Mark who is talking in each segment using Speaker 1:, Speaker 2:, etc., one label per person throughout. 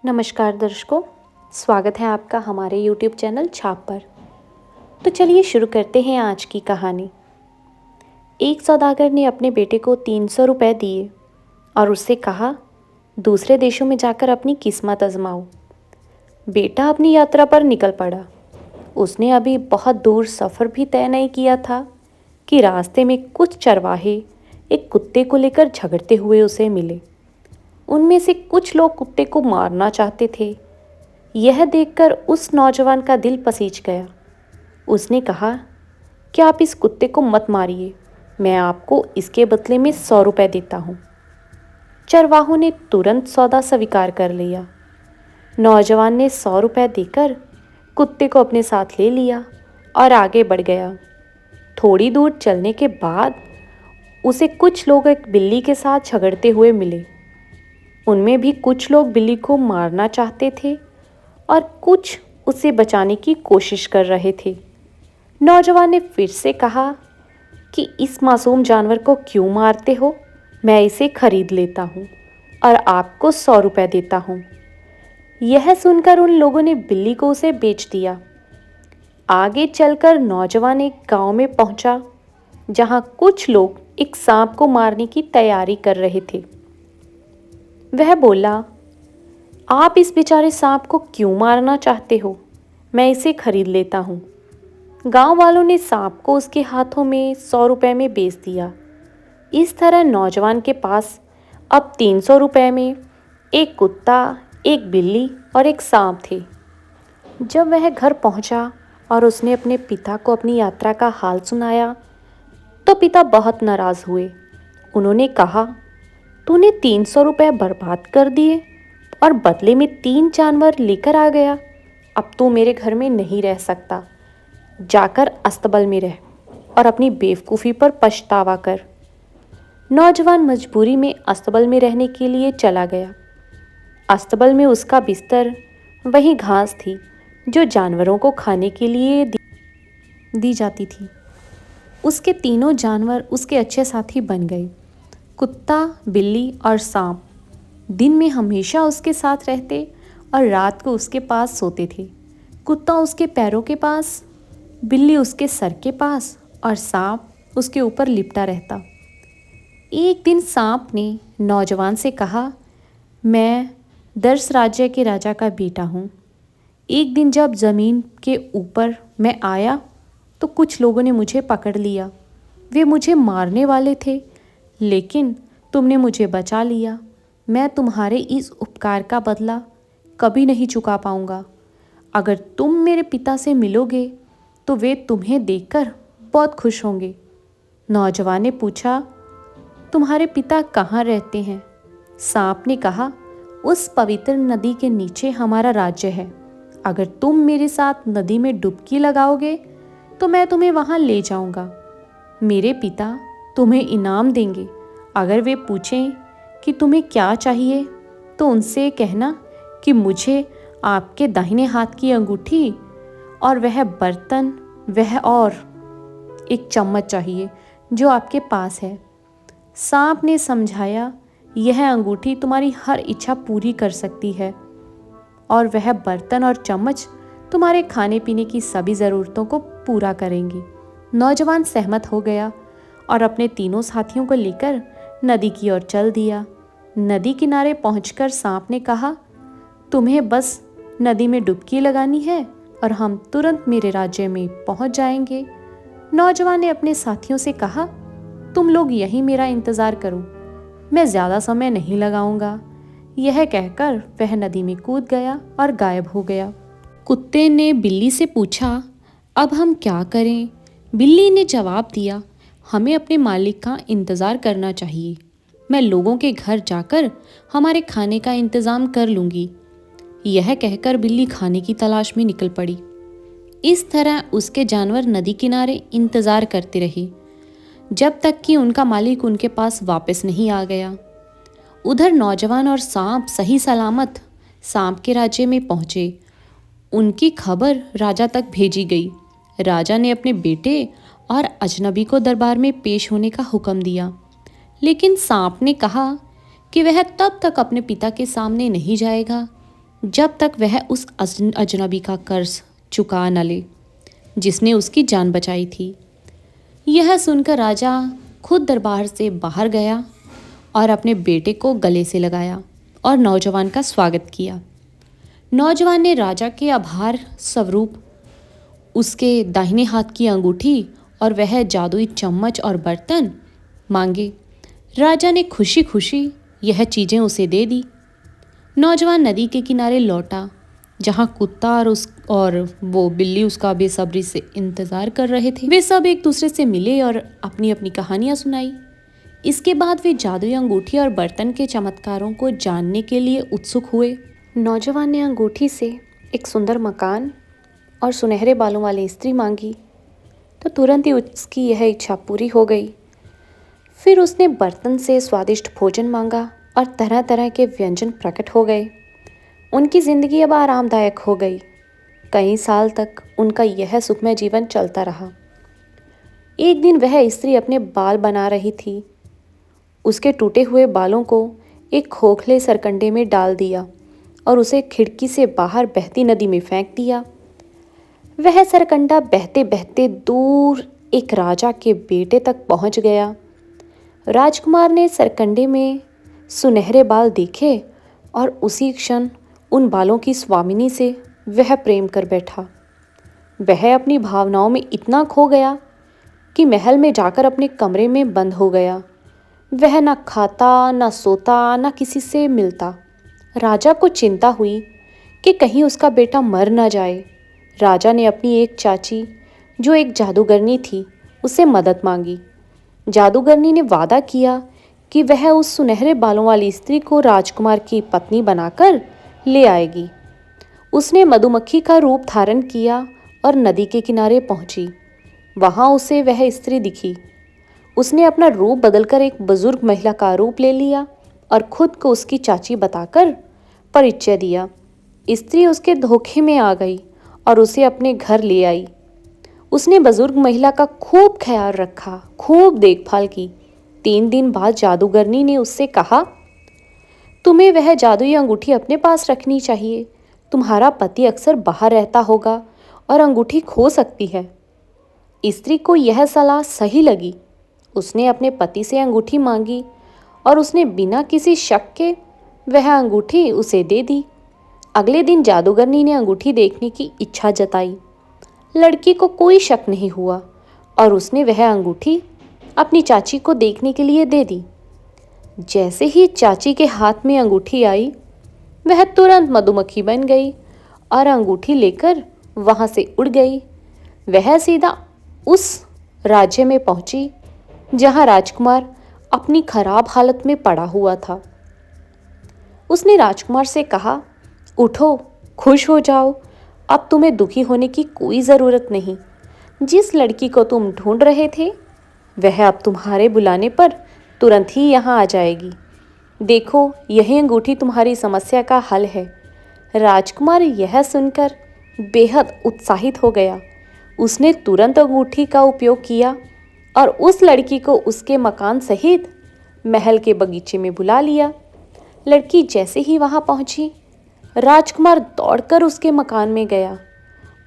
Speaker 1: नमस्कार दर्शकों, स्वागत है आपका हमारे YouTube चैनल छाप पर। तो चलिए शुरू करते हैं आज की कहानी। एक सौदागर ने अपने बेटे को 300 रुपये दिए और उससे कहा, दूसरे देशों में जाकर अपनी किस्मत आजमाओ। बेटा अपनी यात्रा पर निकल पड़ा। उसने अभी बहुत दूर सफ़र भी तय नहीं किया था कि रास्ते में कुछ चरवाहे एक कुत्ते को लेकर झगड़ते हुए उसे मिले। उनमें से कुछ लोग कुत्ते को मारना चाहते थे। यह देखकर उस नौजवान का दिल पसीज गया। उसने कहा, क्या आप इस कुत्ते को मत मारिए, मैं आपको इसके बदले में 100 रुपये देता हूँ। चरवाहों ने तुरंत सौदा स्वीकार कर लिया। नौजवान ने 100 रुपये देकर कुत्ते को अपने साथ ले लिया और आगे बढ़ गया। थोड़ी दूर चलने के बाद उसे कुछ लोग एक बिल्ली के साथ झगड़ते हुए मिले। उनमें भी कुछ लोग बिल्ली को मारना चाहते थे और कुछ उसे बचाने की कोशिश कर रहे थे। नौजवान ने फिर से कहा कि इस मासूम जानवर को क्यों मारते हो, मैं इसे खरीद लेता हूँ और आपको 100 रुपये देता हूँ। यह सुनकर उन लोगों ने बिल्ली को उसे बेच दिया। आगे चलकर नौजवान एक गांव में पहुंचा, जहां कुछ लोग एक सांप को मारने की तैयारी कर रहे थे। वह बोला, आप इस बेचारे सांप को क्यों मारना चाहते हो, मैं इसे खरीद लेता हूँ। गांव वालों ने सांप को उसके हाथों में 100 रुपये में बेच दिया। इस तरह नौजवान के पास अब 300 रुपये में एक कुत्ता, एक बिल्ली और एक सांप थे। जब वह घर पहुंचा और उसने अपने पिता को अपनी यात्रा का हाल सुनाया तो पिता बहुत नाराज़ हुए। उन्होंने कहा, तूने 300 रुपये बर्बाद कर दिए और बदले में 3 जानवर लेकर आ गया। अब तू मेरे घर में नहीं रह सकता। जाकर अस्तबल में रह और अपनी बेवकूफ़ी पर पछतावा कर। नौजवान मजबूरी में अस्तबल में रहने के लिए चला गया। अस्तबल में उसका बिस्तर वही घास थी जो जानवरों को खाने के लिए दी जाती थी। उसके तीनों जानवर उसके अच्छे साथी बन गए। कुत्ता, बिल्ली और सांप दिन में हमेशा उसके साथ रहते और रात को उसके पास सोते थे। कुत्ता उसके पैरों के पास, बिल्ली उसके सर के पास और सांप उसके ऊपर लिपटा रहता। एक दिन सांप ने नौजवान से कहा, मैं दर्श राज्य के राजा का बेटा हूँ। एक दिन जब ज़मीन के ऊपर मैं आया तो कुछ लोगों ने मुझे पकड़ लिया। वे मुझे मारने वाले थे, लेकिन तुमने मुझे बचा लिया। मैं तुम्हारे इस उपकार का बदला कभी नहीं चुका पाऊंगा। अगर तुम मेरे पिता से मिलोगे तो वे तुम्हें देखकर बहुत खुश होंगे। नौजवान ने पूछा, तुम्हारे पिता कहाँ रहते हैं? सांप ने कहा, उस पवित्र नदी के नीचे हमारा राज्य है। अगर तुम मेरे साथ नदी में डुबकी लगाओगे तो मैं तुम्हें वहाँ ले जाऊंगा। मेरे पिता तुम्हें इनाम देंगे। अगर वे पूछें कि तुम्हें क्या चाहिए तो उनसे कहना कि मुझे आपके दाहिने हाथ की अंगूठी और वह बर्तन, वह और एक चम्मच चाहिए जो आपके पास है। सांप ने समझाया, यह अंगूठी तुम्हारी हर इच्छा पूरी कर सकती है और वह बर्तन और चम्मच तुम्हारे खाने पीने की सभी ज़रूरतों को पूरा करेंगी। नौजवान सहमत हो गया और अपने तीनों साथियों को लेकर नदी की ओर चल दिया। नदी किनारे पहुंचकर सांप ने कहा, तुम्हें बस नदी में डुबकी लगानी है और हम तुरंत मेरे राज्य में पहुंच जाएंगे। नौजवान ने अपने साथियों से कहा, तुम लोग यहीं मेरा इंतज़ार करो, मैं ज़्यादा समय नहीं लगाऊंगा। यह कहकर वह नदी में कूद गया और गायब हो गया। कुत्ते ने बिल्ली से पूछा, अब हम क्या करें? बिल्ली ने जवाब दिया, हमें अपने मालिक का इंतज़ार करना चाहिए। मैं लोगों के घर जाकर हमारे खाने का इंतज़ाम कर लूँगी। यह कहकर बिल्ली खाने की तलाश में निकल पड़ी। इस तरह उसके जानवर नदी किनारे इंतज़ार करते रहे जब तक कि उनका मालिक उनके पास वापस नहीं आ गया। उधर नौजवान और सांप सही सलामत सांप के राज्य में पहुँचे। उनकी खबर राजा तक भेजी गई। राजा ने अपने बेटे और अजनबी को दरबार में पेश होने का हुक्म दिया, लेकिन सांप ने कहा कि वह तब तक अपने पिता के सामने नहीं जाएगा जब तक वह उस अजनबी का कर्ज चुका न ले जिसने उसकी जान बचाई थी। यह सुनकर राजा खुद दरबार से बाहर गया और अपने बेटे को गले से लगाया और नौजवान का स्वागत किया। नौजवान ने राजा के आभार स्वरूप उसके दाहिने हाथ की अंगूठी और वह जादुई चम्मच और बर्तन मांगे। राजा ने खुशी खुशी यह चीज़ें उसे दे दी। नौजवान नदी के किनारे लौटा जहाँ कुत्ता और वो बिल्ली उसका बेसब्री से इंतज़ार कर रहे थे। वे सब एक दूसरे से मिले और अपनी अपनी कहानियाँ सुनाई। इसके बाद वे जादुई अंगूठी और बर्तन के चमत्कारों को जानने के लिए उत्सुक हुए। नौजवान ने अंगूठी से एक सुंदर मकान और सुनहरे बालों वाली स्त्री मांगी तो तुरंत ही उसकी यह इच्छा पूरी हो गई। फिर उसने बर्तन से स्वादिष्ट भोजन मांगा और तरह तरह के व्यंजन प्रकट हो गए। उनकी जिंदगी अब आरामदायक हो गई। कई साल तक उनका यह सुखमय जीवन चलता रहा। एक दिन वह स्त्री अपने बाल बना रही थी। उसके टूटे हुए बालों को एक खोखले सरकंडे में डाल दिया और उसे खिड़की से बाहर बहती नदी में फेंक दिया। वह सरकंडा बहते बहते दूर एक राजा के बेटे तक पहुंच गया। राजकुमार ने सरकंडे में सुनहरे बाल देखे और उसी क्षण उन बालों की स्वामिनी से वह प्रेम कर बैठा। वह अपनी भावनाओं में इतना खो गया कि महल में जाकर अपने कमरे में बंद हो गया। वह न खाता, न सोता, न किसी से मिलता। राजा को चिंता हुई कि कहीं उसका बेटा मर न जाए। राजा ने अपनी एक चाची, जो एक जादूगरनी थी, उससे मदद मांगी। जादूगरनी ने वादा किया कि वह उस सुनहरे बालों वाली स्त्री को राजकुमार की पत्नी बनाकर ले आएगी। उसने मधुमक्खी का रूप धारण किया और नदी के किनारे पहुंची। वहां उसे वह स्त्री दिखी। उसने अपना रूप बदलकर एक बुजुर्ग महिला का रूप ले लिया और खुद को उसकी चाची बताकर परिचय दिया। स्त्री उसके धोखे में आ गई और उसे अपने घर ले आई। उसने बुजुर्ग महिला का खूब ख्याल रखा, खूब देखभाल की। 3 दिन बाद जादूगरनी ने उससे कहा, तुम्हें वह जादुई अंगूठी अपने पास रखनी चाहिए। तुम्हारा पति अक्सर बाहर रहता होगा और अंगूठी खो सकती है। स्त्री को यह सलाह सही लगी। उसने अपने पति से अंगूठी मांगी और उसने बिना किसी शक के वह अंगूठी उसे दे दी। अगले दिन जादूगरनी ने अंगूठी देखने की इच्छा जताई। लड़की को कोई शक नहीं हुआ और उसने वह अंगूठी अपनी चाची को देखने के लिए दे दी। जैसे ही चाची के हाथ में अंगूठी आई, वह तुरंत मधुमक्खी बन गई और अंगूठी लेकर वहां से उड़ गई। वह सीधा उस राज्य में पहुंची जहां राजकुमार अपनी खराब हालत में पड़ा हुआ था। उसने राजकुमार से कहा, उठो, खुश हो जाओ, अब तुम्हें दुखी होने की कोई ज़रूरत नहीं। जिस लड़की को तुम ढूंढ रहे थे वह अब तुम्हारे बुलाने पर तुरंत ही यहाँ आ जाएगी। देखो, यही अंगूठी तुम्हारी समस्या का हल है। राजकुमार यह सुनकर बेहद उत्साहित हो गया। उसने तुरंत अंगूठी का उपयोग किया और उस लड़की को उसके मकान सहित महल के बगीचे में बुला लिया। लड़की जैसे ही वहां पहुंची, राजकुमार दौड़कर उसके मकान में गया।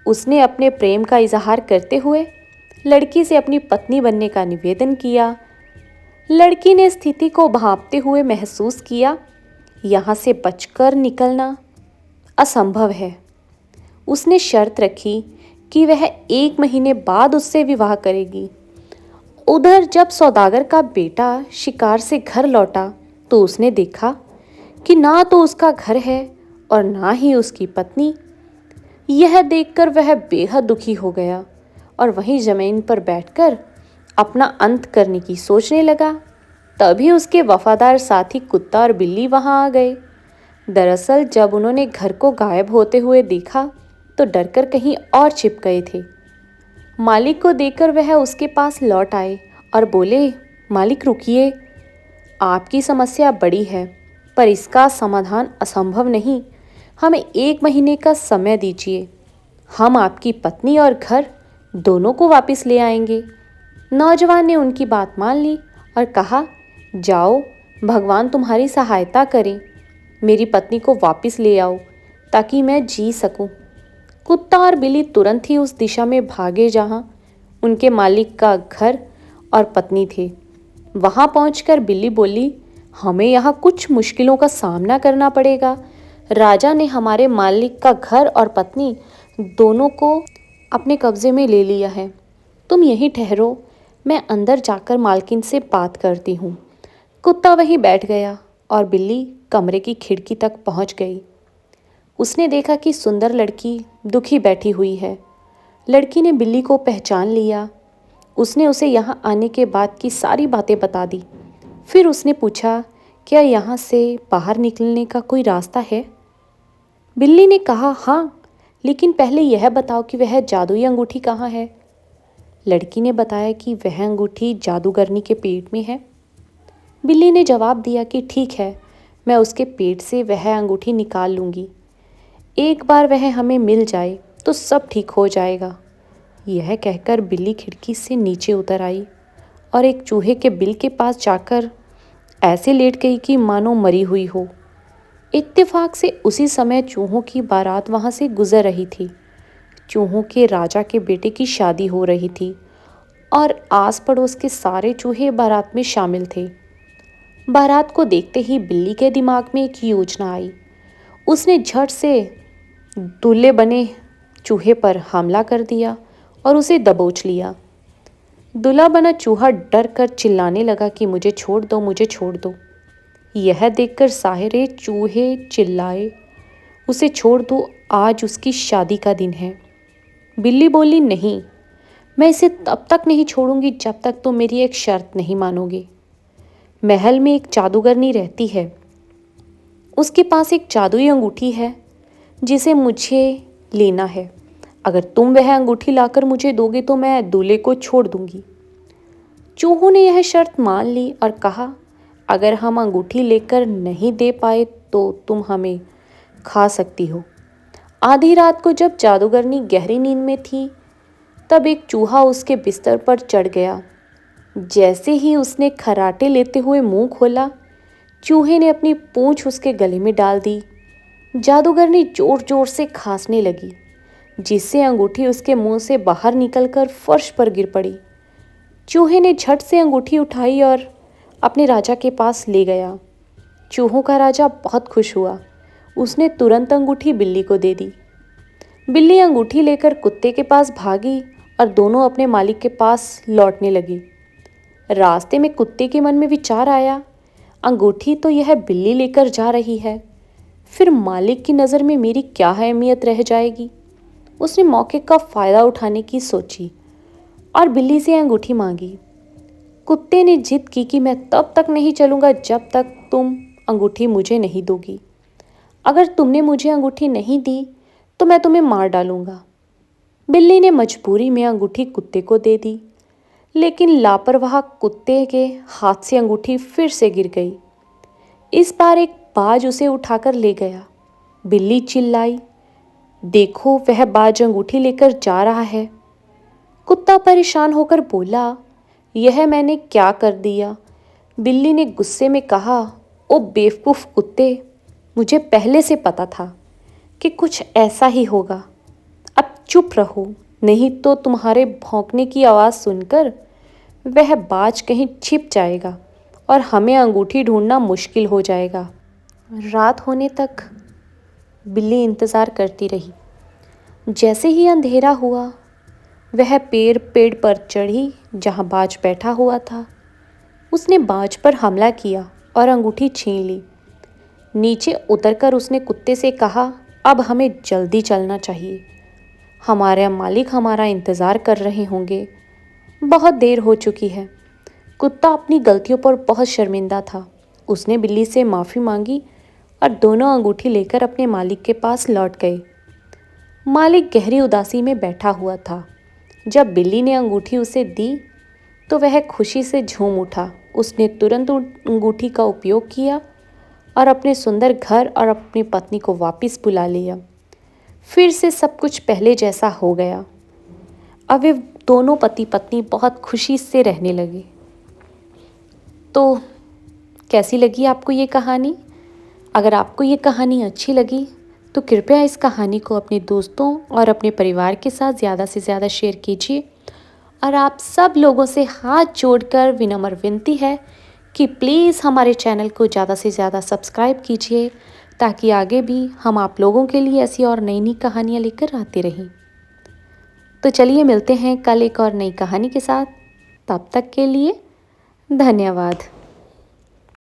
Speaker 1: उसने अपने प्रेम का इजहार करते हुए लड़की से अपनी पत्नी बनने का निवेदन किया। लड़की ने स्थिति को भांपते हुए महसूस किया, यहाँ से बचकर निकलना असंभव है। उसने शर्त रखी कि वह 1 महीने बाद उससे विवाह करेगी। उधर जब सौदागर का बेटा शिकार से घर लौटा तो उसने देखा कि ना तो उसका घर है और ना ही उसकी पत्नी। यह देखकर वह बेहद दुखी हो गया और वहीं जमीन पर बैठकर अपना अंत करने की सोचने लगा। तभी उसके वफादार साथी कुत्ता और बिल्ली वहां आ गए। दरअसल जब उन्होंने घर को गायब होते हुए देखा तो डरकर कहीं और छिप गए थे। मालिक को देखकर वह उसके पास लौट आए और बोले, मालिक रुकिए, आपकी समस्या बड़ी है पर इसका समाधान असंभव नहीं। हमें 1 महीने का समय दीजिए, हम आपकी पत्नी और घर दोनों को वापस ले आएंगे। नौजवान ने उनकी बात मान ली और कहा, जाओ, भगवान तुम्हारी सहायता करें, मेरी पत्नी को वापस ले आओ। ताकि मैं जी सकूं। कुत्ता और बिल्ली तुरंत ही उस दिशा में भागे जहां उनके मालिक का घर और पत्नी थे। वहां पहुंचकर बिल्ली बोली, हमें यहाँ कुछ मुश्किलों का सामना करना पड़ेगा। राजा ने हमारे मालिक का घर और पत्नी दोनों को अपने कब्जे में ले लिया है। तुम यहीं ठहरो, मैं अंदर जाकर मालकिन से बात करती हूँ। कुत्ता वहीं बैठ गया और बिल्ली कमरे की खिड़की तक पहुँच गई। उसने देखा कि सुंदर लड़की दुखी बैठी हुई है। लड़की ने बिल्ली को पहचान लिया। उसने उसे यहाँ आने के बाद की सारी बातें बता दी। फिर उसने पूछा, क्या यहाँ से बाहर निकलने का कोई रास्ता है? बिल्ली ने कहा, हाँ, लेकिन पहले यह बताओ कि वह जादुई अंगूठी कहाँ है। लड़की ने बताया कि वह अंगूठी जादूगरनी के पेट में है। बिल्ली ने जवाब दिया कि ठीक है, मैं उसके पेट से वह अंगूठी निकाल लूँगी। एक बार वह हमें मिल जाए तो सब ठीक हो जाएगा। यह कहकर बिल्ली खिड़की से नीचे उतर आई और एक चूहे के बिल के पास जाकर ऐसे लेट गई कि मानो मरी हुई हो। इत्तेफाक से उसी समय चूहों की बारात वहां से गुजर रही थी। चूहों के राजा के बेटे की शादी हो रही थी और आस पड़ोस के सारे चूहे बारात में शामिल थे। बारात को देखते ही बिल्ली के दिमाग में एक योजना आई। उसने झट से दूल्हे बने चूहे पर हमला कर दिया और उसे दबोच लिया। दूल्हा बना चूहा डर कर चिल्लाने लगा कि मुझे छोड़ दो, मुझे छोड़ दो। यह देखकर सारे चूहे चिल्लाए, उसे छोड़ दो, आज उसकी शादी का दिन है। बिल्ली बोली, नहीं, मैं इसे तब तक नहीं छोड़ूंगी जब तक तुम मेरी एक शर्त नहीं मानोगे। महल में एक जादूगरनी रहती है। उसके पास एक जादुई अंगूठी है जिसे मुझे लेना है। अगर तुम वह अंगूठी लाकर मुझे दोगे तो मैं दूल्हे को छोड़ दूंगी। चूहों ने यह शर्त मान ली और कहा, अगर हम अंगूठी लेकर नहीं दे पाए तो तुम हमें खा सकती हो। आधी रात को जब जादूगरनी गहरी नींद में थी, तब एक चूहा उसके बिस्तर पर चढ़ गया। जैसे ही उसने खर्राटे लेते हुए मुंह खोला, चूहे ने अपनी पूंछ उसके गले में डाल दी। जादूगरनी जोर जोर से खांसने लगी, जिससे अंगूठी उसके मुंह से बाहर निकलकर फर्श पर गिर पड़ी। चूहे ने झट से अंगूठी उठाई और अपने राजा के पास ले गया। चूहों का राजा बहुत खुश हुआ। उसने तुरंत अंगूठी बिल्ली को दे दी। बिल्ली अंगूठी लेकर कुत्ते के पास भागी और दोनों अपने मालिक के पास लौटने लगी। रास्ते में कुत्ते के मन में विचार आया, अंगूठी तो यह बिल्ली लेकर जा रही है, फिर मालिक की नज़र में मेरी क्या अहमियत रह जाएगी। उसने मौके का फ़ायदा उठाने की सोची और बिल्ली से अंगूठी मांगी। कुत्ते ने जिद की कि मैं तब तक नहीं चलूँगा जब तक तुम अंगूठी मुझे नहीं दोगी। अगर तुमने मुझे अंगूठी नहीं दी तो मैं तुम्हें मार डालूँगा। बिल्ली ने मजबूरी में अंगूठी कुत्ते को दे दी, लेकिन लापरवाह कुत्ते के हाथ से अंगूठी फिर से गिर गई। इस बार एक बाज उसे उठाकर ले गया। बिल्ली चिल्लाई, देखो वह बाज अंगूठी लेकर जा रहा है। कुत्ता परेशान होकर बोला, यह मैंने क्या कर दिया। बिल्ली ने गुस्से में कहा, ओ बेवकूफ़ कुत्ते, मुझे पहले से पता था कि कुछ ऐसा ही होगा। अब चुप रहो, नहीं तो तुम्हारे भौंकने की आवाज़ सुनकर वह बाज कहीं छिप जाएगा और हमें अंगूठी ढूंढना मुश्किल हो जाएगा। रात होने तक बिल्ली इंतज़ार करती रही। जैसे ही अंधेरा हुआ, वह पेड़ पर चढ़ी जहाँ बाज बैठा हुआ था। उसने बाज पर हमला किया और अंगूठी छीन ली। नीचे उतरकर उसने कुत्ते से कहा, अब हमें जल्दी चलना चाहिए, हमारे मालिक हमारा इंतज़ार कर रहे होंगे, बहुत देर हो चुकी है। कुत्ता अपनी गलतियों पर बहुत शर्मिंदा था। उसने बिल्ली से माफ़ी मांगी और दोनों अंगूठी लेकर अपने मालिक के पास लौट गए। मालिक गहरी उदासी में बैठा हुआ था। जब बिल्ली ने अंगूठी उसे दी तो वह खुशी से झूम उठा। उसने तुरंत अंगूठी का उपयोग किया और अपने सुंदर घर और अपनी पत्नी को वापस बुला लिया। फिर से सब कुछ पहले जैसा हो गया। अब वे दोनों पति पत्नी बहुत खुशी से रहने लगे। तो कैसी लगी आपको ये कहानी? अगर आपको ये कहानी अच्छी लगी तो कृपया इस कहानी को अपने दोस्तों और अपने परिवार के साथ ज़्यादा से ज़्यादा शेयर कीजिए। और आप सब लोगों से हाथ जोड़कर विनम्र विनती है कि प्लीज़ हमारे चैनल को ज़्यादा से ज़्यादा सब्सक्राइब कीजिए, ताकि आगे भी हम आप लोगों के लिए ऐसी और नई नई कहानियाँ लेकर आते रहें। तो चलिए मिलते हैं कल एक और नई कहानी के साथ। तब तक के लिए धन्यवाद।